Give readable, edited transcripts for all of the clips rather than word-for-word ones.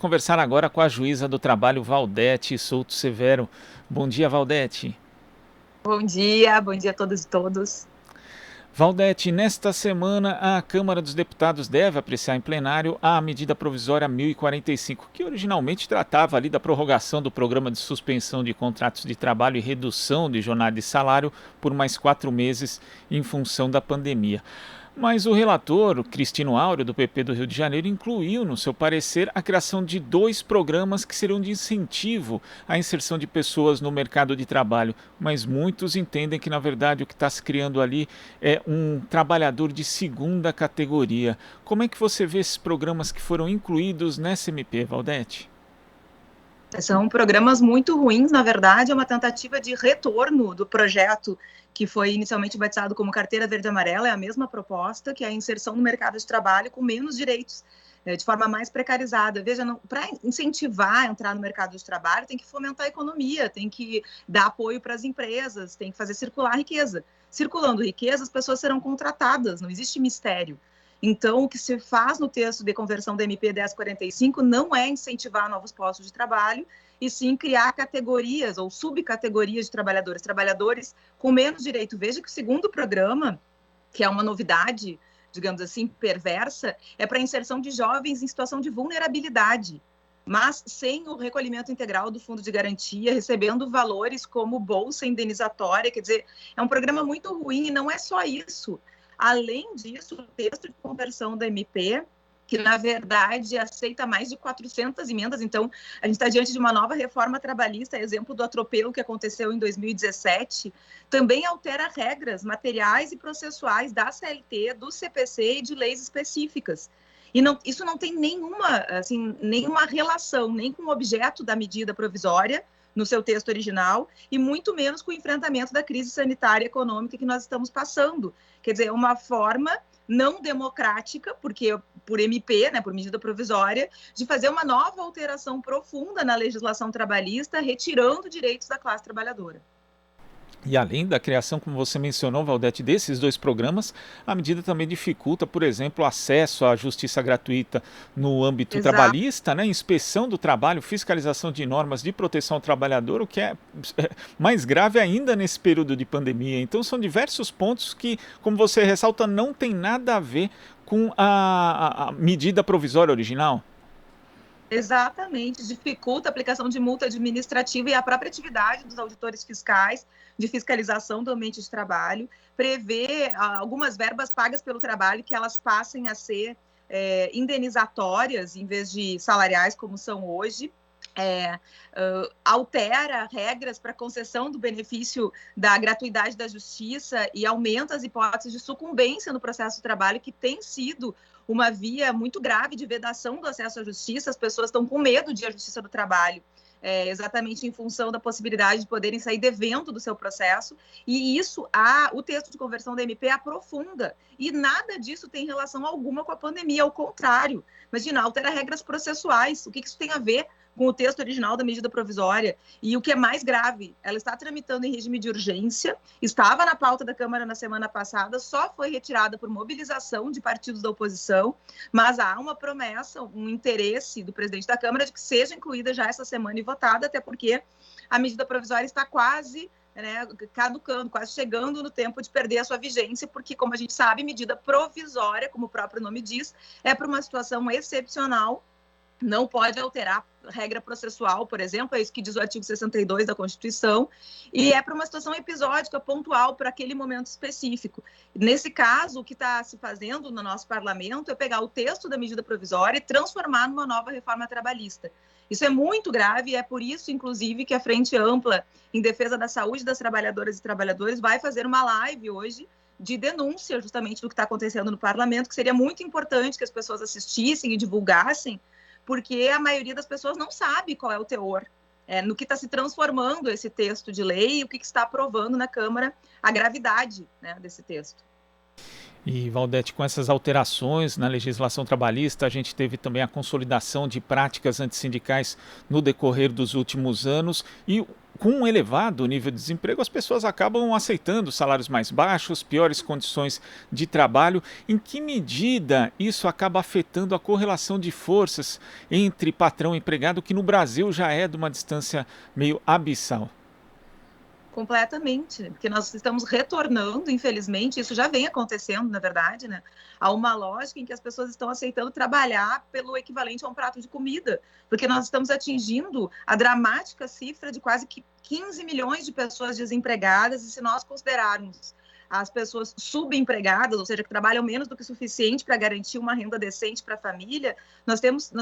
conversar agora com a juíza do trabalho, Valdete Souto Severo. Bom dia, Valdete. Bom dia a todas e todos. Valdete, nesta semana a Câmara dos Deputados deve apreciar em plenário a medida provisória 1045, que originalmente tratava ali da prorrogação do programa de suspensão de contratos de trabalho e redução de jornada de salário por mais 4 meses em função da pandemia. Mas o relator, o Cristino Áureo, do PP do Rio de Janeiro, incluiu no seu parecer a criação de 2 programas que seriam de incentivo à inserção de pessoas no mercado de trabalho. Mas muitos entendem que, na verdade, o que está se criando ali é um trabalhador de segunda categoria. Como é que você vê esses programas que foram incluídos nessa MP, Valdete? São programas muito ruins, na verdade, é uma tentativa de retorno do projeto que foi inicialmente batizado como Carteira Verde Amarela, é a mesma proposta, que é a inserção no mercado de trabalho com menos direitos, de forma mais precarizada. Veja, para incentivar a entrar no mercado de trabalho, tem que fomentar a economia, tem que dar apoio para as empresas, tem que fazer circular a riqueza. Circulando riqueza, as pessoas serão contratadas, não existe mistério. Então, o que se faz no texto de conversão da MP 1045 não é incentivar novos postos de trabalho, e sim criar categorias ou subcategorias de trabalhadores, trabalhadores com menos direito. Veja que o segundo programa, que é uma novidade, digamos assim, perversa, é para a inserção de jovens em situação de vulnerabilidade, mas sem o recolhimento integral do fundo de garantia, recebendo valores como bolsa indenizatória. Quer dizer, é um programa muito ruim, e não é só isso. Além disso, o texto de conversão da MP, que na verdade aceita mais de 400 emendas, então a gente está diante de uma nova reforma trabalhista, exemplo do atropelo que aconteceu em 2017, também altera regras materiais e processuais da CLT, do CPC e de leis específicas. E não, isso não tem nenhuma relação nem com o objeto da medida provisória, no seu texto original, e muito menos com o enfrentamento da crise sanitária e econômica que nós estamos passando. Quer dizer, é uma forma não democrática, porque por MP, né, por medida provisória, de fazer uma nova alteração profunda na legislação trabalhista, retirando direitos da classe trabalhadora. E além da criação, como você mencionou, Valdete, desses 2 programas, a medida também dificulta, por exemplo, o acesso à justiça gratuita no âmbito Exato. trabalhista, né? Inspeção do trabalho, fiscalização de normas de proteção ao trabalhador, o que é mais grave ainda nesse período de pandemia. Então são diversos pontos que, como você ressalta, não tem nada a ver com a medida provisória original. Exatamente, dificulta a aplicação de multa administrativa e a própria atividade dos auditores fiscais de fiscalização do ambiente de trabalho, prevê algumas verbas pagas pelo trabalho que elas passem a ser indenizatórias em vez de salariais, como são hoje. Altera regras para concessão do benefício da gratuidade da justiça e aumenta as hipóteses de sucumbência no processo de trabalho, que tem sido uma via muito grave de vedação do acesso à justiça. As pessoas estão com medo de ir à justiça do trabalho, exatamente em função da possibilidade de poderem sair devendo do seu processo, e isso o texto de conversão da MP aprofunda, e nada disso tem relação alguma com a pandemia, ao contrário. Imagina, altera regras processuais, o que isso tem a ver com o texto original da medida provisória? E o que é mais grave, ela está tramitando em regime de urgência, estava na pauta da Câmara na semana passada, só foi retirada por mobilização de partidos da oposição, mas há uma promessa, um interesse do presidente da Câmara de que seja incluída já essa semana e votada, até porque a medida provisória está quase caducando, quase chegando no tempo de perder a sua vigência, porque, como a gente sabe, medida provisória, como o próprio nome diz, é para uma situação excepcional, não pode alterar regra processual, por exemplo, é isso que diz o artigo 62 da Constituição, e é para uma situação episódica, pontual, para aquele momento específico. Nesse caso, o que está se fazendo no nosso parlamento é pegar o texto da medida provisória e transformar numa nova reforma trabalhista. Isso é muito grave, e é por isso, inclusive, que a Frente Ampla em Defesa da Saúde das Trabalhadoras e Trabalhadores vai fazer uma live hoje de denúncia justamente do que está acontecendo no parlamento, que seria muito importante que as pessoas assistissem e divulgassem, porque a maioria das pessoas não sabe qual é o teor, no que está se transformando esse texto de lei e o que está aprovando na Câmara, a gravidade, né, desse texto. E, Valdete, com essas alterações na legislação trabalhista, a gente teve também a consolidação de práticas antissindicais no decorrer dos últimos anos, e com um elevado nível de desemprego, as pessoas acabam aceitando salários mais baixos, piores condições de trabalho. Em que medida isso acaba afetando a correlação de forças entre patrão e empregado, que no Brasil já é de uma distância meio abissal? Completamente, porque nós estamos retornando, infelizmente, isso já vem acontecendo, na verdade, né, a uma lógica em que as pessoas estão aceitando trabalhar pelo equivalente a um prato de comida, porque nós estamos atingindo a dramática cifra de quase que 15 milhões de pessoas desempregadas, e se nós considerarmos as pessoas subempregadas, ou seja, que trabalham menos do que o suficiente para garantir uma renda decente para a família, nós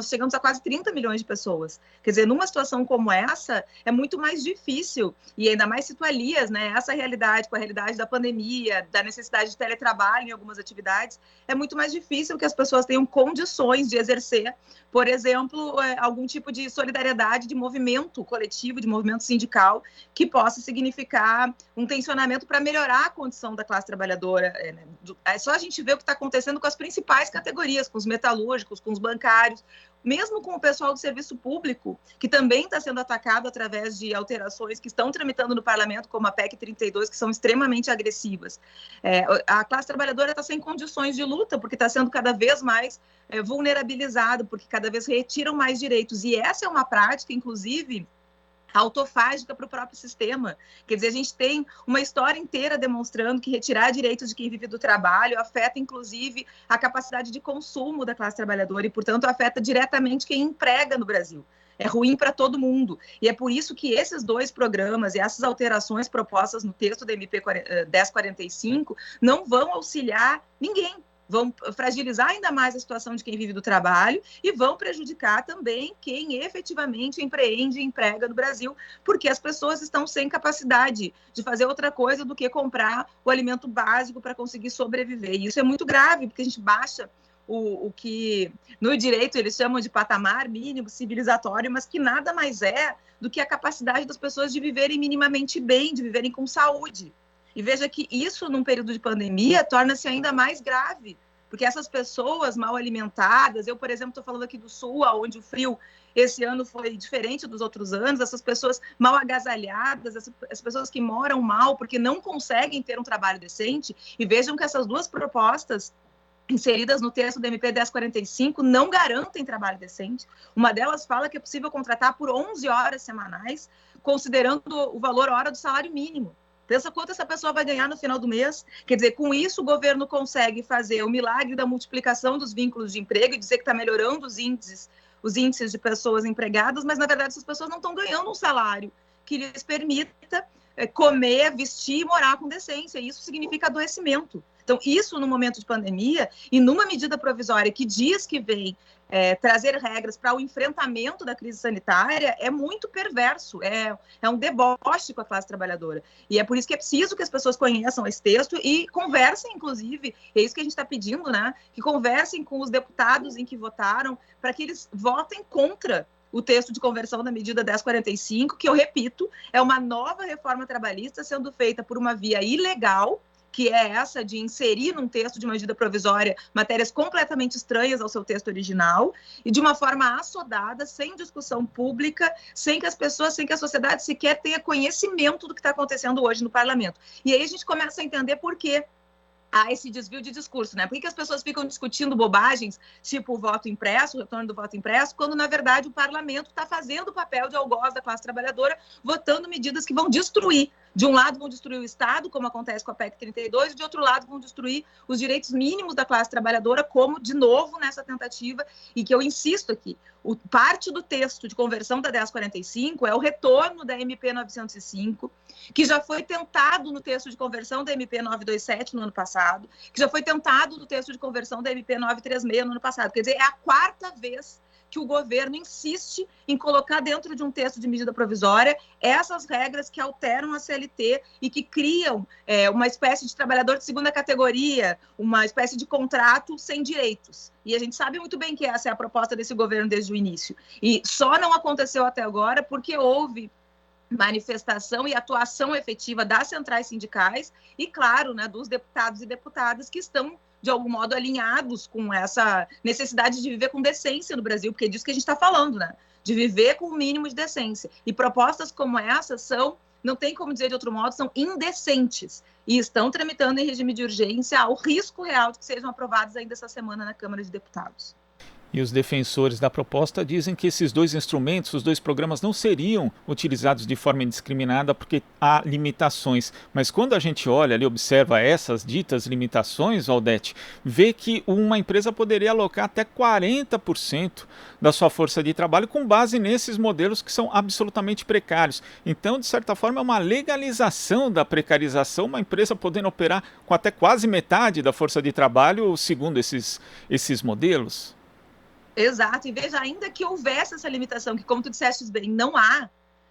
chegamos a quase 30 milhões de pessoas. Quer dizer, numa situação como essa, é muito mais difícil, e ainda mais se tu alias, né, essa realidade com a realidade da pandemia, da necessidade de teletrabalho em algumas atividades, é muito mais difícil que as pessoas tenham condições de exercer, por exemplo, algum tipo de solidariedade, de movimento coletivo, de movimento sindical, que possa significar um tensionamento para melhorar a condição da classe trabalhadora. É só a gente ver o que está acontecendo com as principais categorias, com os metalúrgicos, com os bancários, mesmo com o pessoal do serviço público, que também está sendo atacado através de alterações que estão tramitando no parlamento, como a PEC 32, que são extremamente agressivas. A classe trabalhadora está sem condições de luta, porque está sendo cada vez mais vulnerabilizada, porque cada vez retiram mais direitos. E essa é uma prática, inclusive, autofágica para o próprio sistema. Quer dizer, a gente tem uma história inteira demonstrando que retirar direitos de quem vive do trabalho afeta, inclusive, a capacidade de consumo da classe trabalhadora e, portanto, afeta diretamente quem emprega no Brasil. É ruim para todo mundo. E é por isso que esses dois programas e essas alterações propostas no texto da MP 1045 não vão auxiliar ninguém, vão fragilizar ainda mais a situação de quem vive do trabalho e vão prejudicar também quem efetivamente empreende e emprega no Brasil, porque as pessoas estão sem capacidade de fazer outra coisa do que comprar o alimento básico para conseguir sobreviver. E isso é muito grave, porque a gente baixa o que no direito eles chamam de patamar mínimo civilizatório, mas que nada mais é do que a capacidade das pessoas de viverem minimamente bem, de viverem com saúde. E veja que isso, num período de pandemia, torna-se ainda mais grave, porque essas pessoas mal alimentadas, eu, por exemplo, estou falando aqui do Sul, onde o frio esse ano foi diferente dos outros anos, essas pessoas mal agasalhadas, as pessoas que moram mal porque não conseguem ter um trabalho decente, e vejam que essas duas propostas inseridas no texto do MP 1045 não garantem trabalho decente. Uma delas fala que é possível contratar por 11 horas semanais, considerando o valor hora do salário mínimo. Pensa quanto essa pessoa vai ganhar no final do mês. Quer dizer, com isso o governo consegue fazer o milagre da multiplicação dos vínculos de emprego e dizer que está melhorando os índices de pessoas empregadas, mas na verdade essas pessoas não estão ganhando um salário que lhes permita comer, vestir e morar com decência. Isso significa adoecimento. Então, isso no momento de pandemia e numa medida provisória que diz que vem trazer regras para o enfrentamento da crise sanitária é muito perverso, é um deboche com a classe trabalhadora. E é por isso que é preciso que as pessoas conheçam esse texto e conversem, inclusive, é isso que a gente está pedindo, né? Que conversem com os deputados em que votaram para que eles votem contra o texto de conversão da medida 1045, que eu repito, é uma nova reforma trabalhista sendo feita por uma via ilegal, que é essa de inserir num texto de medida provisória matérias completamente estranhas ao seu texto original, e de uma forma assodada, sem discussão pública, sem que as pessoas, sem que a sociedade sequer tenha conhecimento do que está acontecendo hoje no parlamento. E aí a gente começa a entender por quê há esse desvio de discurso, né? Por que as pessoas ficam discutindo bobagens, tipo o voto impresso, o retorno do voto impresso, quando, na verdade, o parlamento está fazendo o papel de algoz da classe trabalhadora, votando medidas que vão destruir. De um lado, vão destruir o Estado, como acontece com a PEC 32, e de outro lado, vão destruir os direitos mínimos da classe trabalhadora, como, de novo, nessa tentativa, e que eu insisto aqui, parte do texto de conversão da 1045 é o retorno da MP 905, que já foi tentado no texto de conversão da MP 927 no ano passado, que já foi tentado no texto de conversão da MP 936 no ano passado. Quer dizer, é a quarta vez que o governo insiste em colocar dentro de um texto de medida provisória essas regras que alteram a CLT e que criam uma espécie de trabalhador de segunda categoria, uma espécie de contrato sem direitos. E a gente sabe muito bem que essa é a proposta desse governo desde o início. E só não aconteceu até agora porque houve manifestação e atuação efetiva das centrais sindicais e, claro, né, dos deputados e deputadas que estão, de algum modo, alinhados com essa necessidade de viver com decência no Brasil, porque é disso que a gente está falando, né? de viver com o mínimo de decência. E propostas como essa não tem como dizer de outro modo, são indecentes e estão tramitando em regime de urgência ao risco real de que sejam aprovados ainda essa semana na Câmara de Deputados. E os defensores da proposta dizem que esses dois instrumentos, os dois programas, não seriam utilizados de forma indiscriminada porque há limitações. Mas quando a gente olha ali, observa essas ditas limitações, Valdete, vê que uma empresa poderia alocar até 40% da sua força de trabalho com base nesses modelos que são absolutamente precários. Então, de certa forma, é uma legalização da precarização, uma empresa podendo operar com até quase metade da força de trabalho segundo esses modelos. Exato, e veja, ainda que houvesse essa limitação, que como tu disseste bem, não há,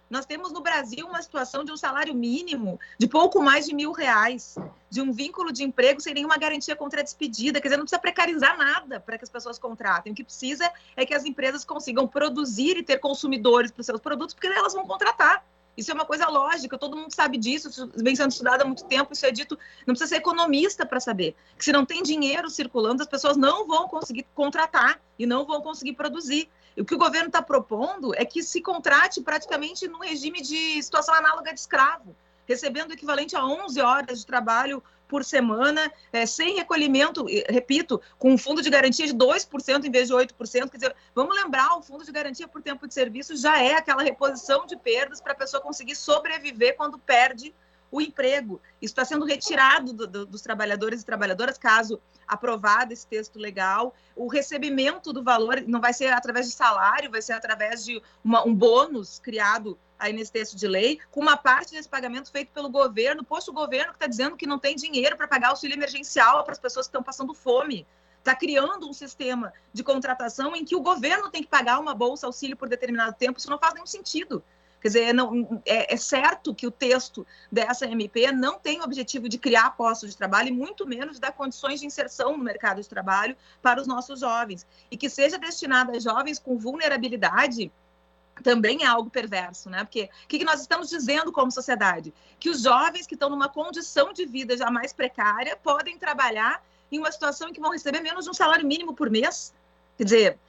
nós temos no Brasil uma situação de um salário mínimo de pouco mais de R$1.000, de um vínculo de emprego sem nenhuma garantia contra a despedida, quer dizer, não precisa precarizar nada para que as pessoas contratem, o que precisa é que as empresas consigam produzir e ter consumidores para os seus produtos, porque elas vão contratar. Isso é uma coisa lógica, todo mundo sabe disso, isso vem sendo estudado há muito tempo, isso é dito, não precisa ser economista para saber, que se não tem dinheiro circulando, as pessoas não vão conseguir contratar e não vão conseguir produzir. E o que o governo está propondo é que se contrate praticamente no regime de situação análoga de escravo, recebendo o equivalente a 11 horas de trabalho por semana, sem recolhimento, repito, com um fundo de garantia de 2% em vez de 8%. Quer dizer, vamos lembrar, o fundo de garantia por tempo de serviço já é aquela reposição de perdas para a pessoa conseguir sobreviver quando perde o emprego. Isso está sendo retirado dos trabalhadores e trabalhadoras, caso aprovado esse texto legal. O recebimento do valor não vai ser através de salário, vai ser através de um bônus criado aí nesse texto de lei, com uma parte desse pagamento feito pelo governo. Poxa, o governo que está dizendo que não tem dinheiro para pagar auxílio emergencial para as pessoas que estão passando fome. Está criando um sistema de contratação em que o governo tem que pagar uma bolsa auxílio por determinado tempo. Isso não faz nenhum sentido. Quer dizer, é certo que o texto dessa MP não tem o objetivo de criar postos de trabalho e muito menos de dar condições de inserção no mercado de trabalho para os nossos jovens. E que seja destinado a jovens com vulnerabilidade também é algo perverso, né? Porque o que nós estamos dizendo como sociedade? Que os jovens que estão numa condição de vida já mais precária podem trabalhar em uma situação em que vão receber menos de um salário mínimo por mês. Quer dizer,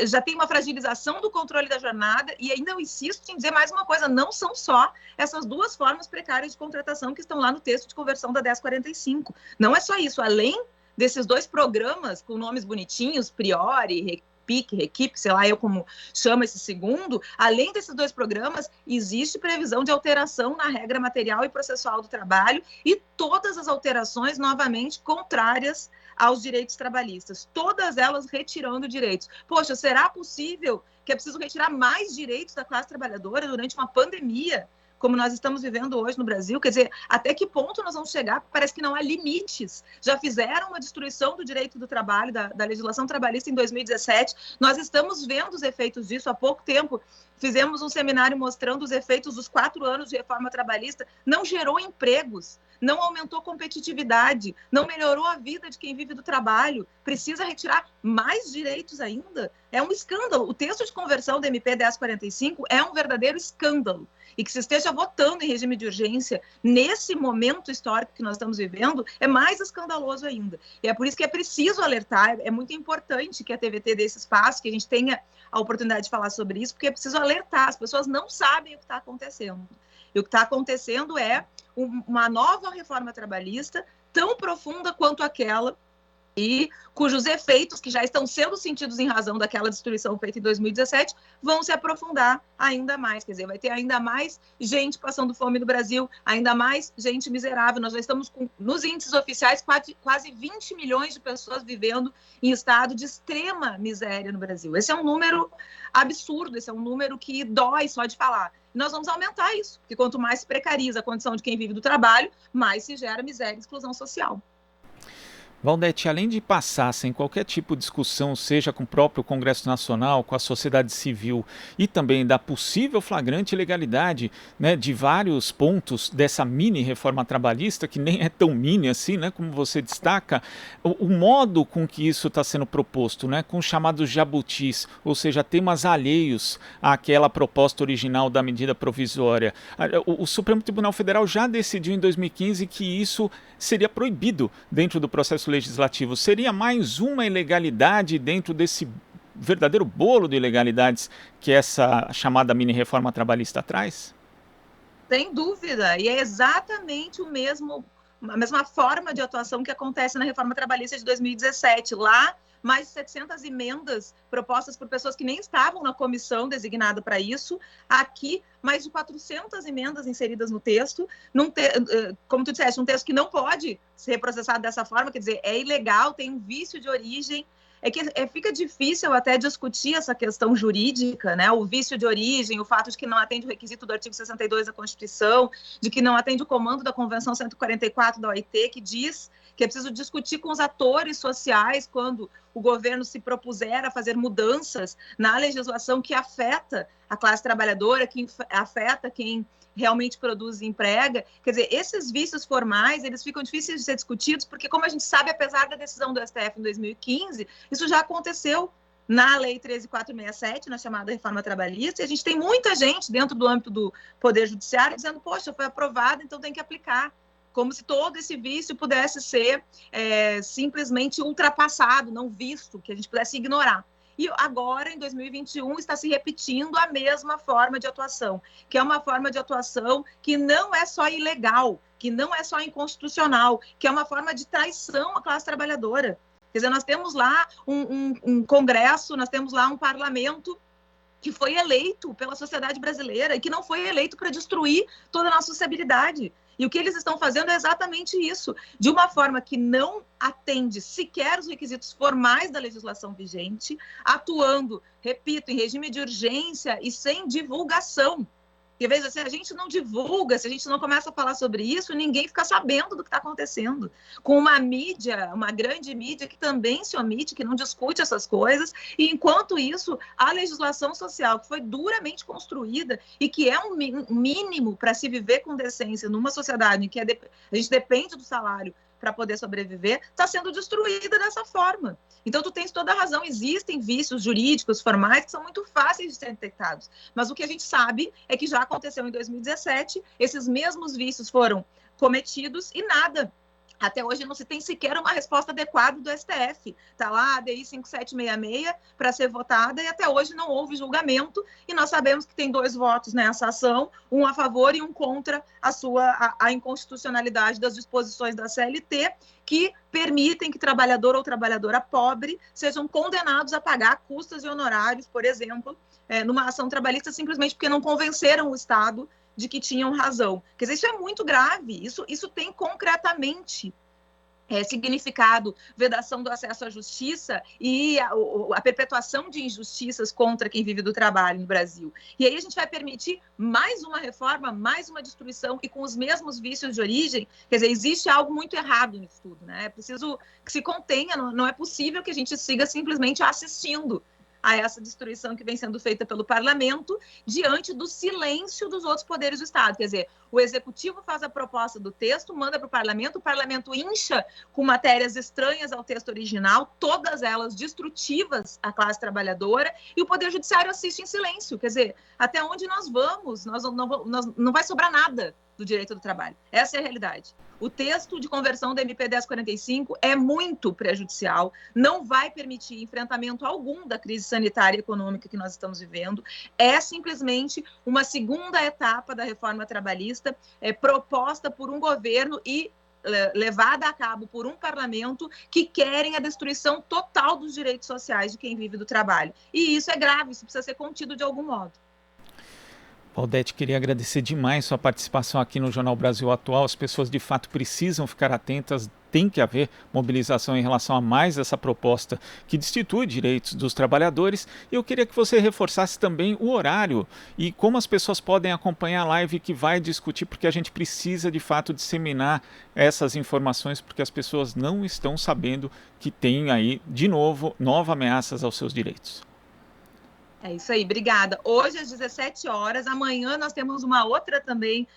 já tem uma fragilização do controle da jornada e ainda eu insisto em dizer mais uma coisa, não são só essas duas formas precárias de contratação que estão lá no texto de conversão da 1045. Não é só isso, além desses dois programas com nomes bonitinhos, Priori, PIC, Requipe, sei lá eu como chamo esse segundo, além desses dois programas, existe previsão de alteração na regra material e processual do trabalho e todas as alterações, novamente, contrárias aos direitos trabalhistas, todas elas retirando direitos. Poxa, será possível que é preciso retirar mais direitos da classe trabalhadora durante uma pandemia, como nós estamos vivendo hoje no Brasil? Quer dizer, até que ponto nós vamos chegar? Parece que não há limites. Já fizeram uma destruição do direito do trabalho, da legislação trabalhista em 2017. Nós estamos vendo os efeitos disso há pouco tempo. Fizemos um seminário mostrando os efeitos dos 4 anos de reforma trabalhista. Não gerou empregos, não aumentou competitividade, não melhorou a vida de quem vive do trabalho. Precisa retirar mais direitos ainda? É um escândalo. O texto de conversão da MP 1045 é um verdadeiro escândalo. E que se esteja votando em regime de urgência nesse momento histórico que nós estamos vivendo, é mais escandaloso ainda. E é por isso que é preciso alertar, é muito importante que a TVT dê esse espaço, que a gente tenha a oportunidade de falar sobre isso, porque é preciso alertar, as pessoas não sabem o que está acontecendo. E o que está acontecendo é uma nova reforma trabalhista tão profunda quanto aquela e cujos efeitos, que já estão sendo sentidos em razão daquela destruição feita em 2017, vão se aprofundar ainda mais. Quer dizer, vai ter ainda mais gente passando fome no Brasil, ainda mais gente miserável. Nós já estamos com, nos índices oficiais, quase 20 milhões de pessoas vivendo em estado de extrema miséria no Brasil. Esse é um número absurdo, esse é um número que dói só de falar. E nós vamos aumentar isso, porque quanto mais se precariza a condição de quem vive do trabalho, mais se gera miséria e exclusão social. Valdete, além de passar sem qualquer tipo de discussão, seja com o próprio Congresso Nacional, com a sociedade civil e também da possível flagrante ilegalidade, né, de vários pontos dessa mini reforma trabalhista, que nem é tão mini assim, né, como você destaca, o modo com que isso está sendo proposto, né, com os chamados jabutis, ou seja, temas alheios àquela proposta original da medida provisória. O Supremo Tribunal Federal já decidiu em 2015 que isso seria proibido dentro do processo legislativo. Seria mais uma ilegalidade dentro desse verdadeiro bolo de ilegalidades que essa chamada mini-reforma trabalhista traz? Sem dúvida, e é exatamente a mesma forma de atuação que acontece na reforma trabalhista de 2017. Lá, mais de 700 emendas propostas por pessoas que nem estavam na comissão designada para isso. Aqui, mais de 400 emendas inseridas no texto, como tu disseste, um texto que não pode ser processado dessa forma, quer dizer, é ilegal, tem um vício de origem. Fica difícil até discutir essa questão jurídica, né? O vício de origem, o fato de que não atende o requisito do artigo 62 da Constituição, de que não atende o comando da Convenção 144 da OIT, que diz que é preciso discutir com os atores sociais quando o governo se propuser a fazer mudanças na legislação que afeta a classe trabalhadora, que afeta quem realmente produz e emprega. Quer dizer, esses vícios formais, eles ficam difíceis de ser discutidos, porque, como a gente sabe, apesar da decisão do STF em 2015, isso já aconteceu na Lei 13.467, na chamada reforma trabalhista, e a gente tem muita gente dentro do âmbito do Poder Judiciário dizendo, poxa, foi aprovado, então tem que aplicar, como se todo esse vício pudesse ser simplesmente ultrapassado, não visto, que a gente pudesse ignorar. E agora, em 2021, está se repetindo a mesma forma de atuação, que é uma forma de atuação que não é só ilegal, que não é só inconstitucional, que é uma forma de traição à classe trabalhadora. Quer dizer, nós temos lá um Congresso, nós temos lá um parlamento que foi eleito pela sociedade brasileira e que não foi eleito para destruir toda a nossa sociabilidade. E o que eles estão fazendo é exatamente isso, de uma forma que não atende sequer os requisitos formais da legislação vigente, atuando, repito, em regime de urgência e sem divulgação. Porque, veja, se a gente não divulga, se a gente não começa a falar sobre isso, ninguém fica sabendo do que está acontecendo. Com uma mídia, uma grande mídia que também se omite, que não discute essas coisas, e enquanto isso, a legislação social, que foi duramente construída e que é um mínimo para se viver com decência numa sociedade em que a gente depende do salário para poder sobreviver, está sendo destruída dessa forma. Então, tu tens toda a razão, existem vícios jurídicos, formais, que são muito fáceis de ser detectados. Mas o que a gente sabe é que já aconteceu em 2017, esses mesmos vícios foram cometidos e nada. Até hoje não se tem sequer uma resposta adequada do STF. Está lá a ADI 5766 para ser votada e até hoje não houve julgamento. E nós sabemos que tem 2 votos nessa ação, um a favor e um contra a inconstitucionalidade das disposições da CLT, que permitem que trabalhador ou trabalhadora pobre sejam condenados a pagar custas e honorários, por exemplo, numa ação trabalhista, simplesmente porque não convenceram o Estado de que tinham razão. Quer dizer, isso é muito grave, isso tem concretamente significado vedação do acesso à justiça e a perpetuação de injustiças contra quem vive do trabalho no Brasil. E aí a gente vai permitir mais uma reforma, mais uma destruição e com os mesmos vícios de origem. Quer dizer, existe algo muito errado nisso tudo, né? É preciso que se contenha, não é possível que a gente siga simplesmente assistindo a essa destruição que vem sendo feita pelo parlamento diante do silêncio dos outros poderes do Estado. Quer dizer, o executivo faz a proposta do texto, manda para o parlamento incha com matérias estranhas ao texto original, todas elas destrutivas à classe trabalhadora, e o poder judiciário assiste em silêncio. Quer dizer, até onde nós vamos? Não vai sobrar nada do direito do trabalho. Essa é a realidade. O texto de conversão da MP 1045 é muito prejudicial, não vai permitir enfrentamento algum da crise sanitária e econômica que nós estamos vivendo, é simplesmente uma segunda etapa da reforma trabalhista proposta por um governo e levada a cabo por um parlamento que querem a destruição total dos direitos sociais de quem vive do trabalho. E isso é grave, isso precisa ser contido de algum modo. Paudete, queria agradecer demais sua participação aqui no Jornal Brasil Atual. As pessoas de fato precisam ficar atentas, tem que haver mobilização em relação a mais essa proposta que destitui direitos dos trabalhadores. E eu queria que você reforçasse também o horário e como as pessoas podem acompanhar a live que vai discutir, porque a gente precisa de fato disseminar essas informações, porque as pessoas não estão sabendo que tem aí, de novo, novas ameaças aos seus direitos. É isso aí, obrigada. Hoje às 17 horas, amanhã nós temos uma outra também,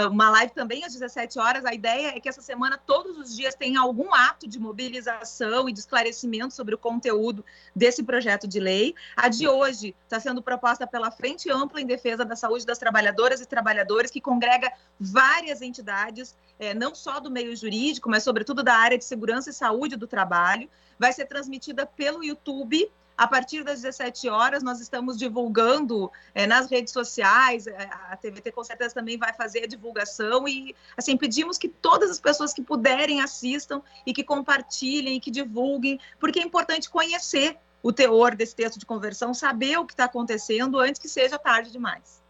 uma live também às 17 horas. A ideia é que essa semana, todos os dias, tenha algum ato de mobilização e de esclarecimento sobre o conteúdo desse projeto de lei. A de hoje está sendo proposta pela Frente Ampla em Defesa da Saúde das Trabalhadoras e Trabalhadores, que congrega várias entidades, não só do meio jurídico, mas sobretudo da área de segurança e saúde do trabalho. Vai ser transmitida pelo YouTube, A partir das 17 horas, nós estamos divulgando nas redes sociais, a TVT com certeza também vai fazer a divulgação e, assim, pedimos que todas as pessoas que puderem assistam e que compartilhem e que divulguem, porque é importante conhecer o teor desse texto de conversão, saber o que está acontecendo antes que seja tarde demais.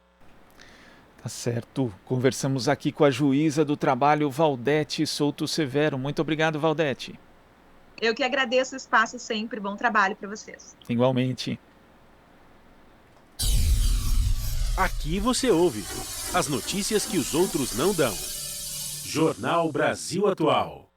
Tá certo. Conversamos aqui com a juíza do trabalho, Valdete Souto Severo. Muito obrigado, Valdete. Eu que agradeço o espaço sempre. Bom trabalho para vocês. Igualmente. Aqui você ouve as notícias que os outros não dão. Jornal Brasil Atual.